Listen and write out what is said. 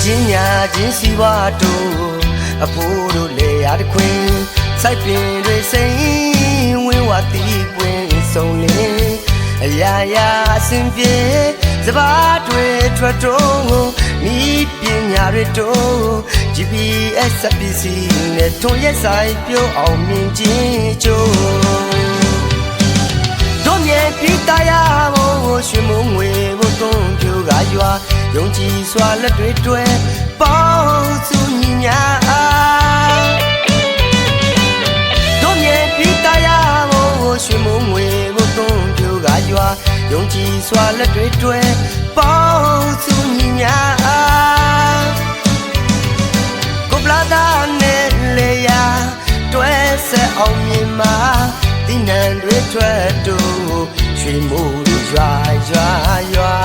ချင်းညာချင်းစီဝါတို့အဖိုးတို့လေရတခွင်စိုက်ပင်တွေစိမ်ဝင်းဝတီးပွင့်ဆုံးလင်းအရာရာအစဉ်ပြေစပါးတွေထွက်တော့မိပညာတွေတို့ GPS စပစ္စည်းနဲ့ထွန်ရက်ဆိုင်ပြုံးအောင်မြင်ချင်းကျိုးတို့မြေပြည်တရားမို့ရွှေမုံငွေဘုံသွန်ပြူကရွာယုံကြည်စွာလက်တွေတွဲပေါင်းစုညီညာတို့မြေပြည်တရားမို့ရွှေမုံငွေဘုံသွန်ပြူကရွာယုံကြည်စွာလက်တွေတွဲပေါင်းစုညီညာကိုပလာတာနဲ့လေယာတွဲဆက်အောင်မြင်မှာတိနံတွေထွက်တို့ရွှေမိုးရွာရွာရွာ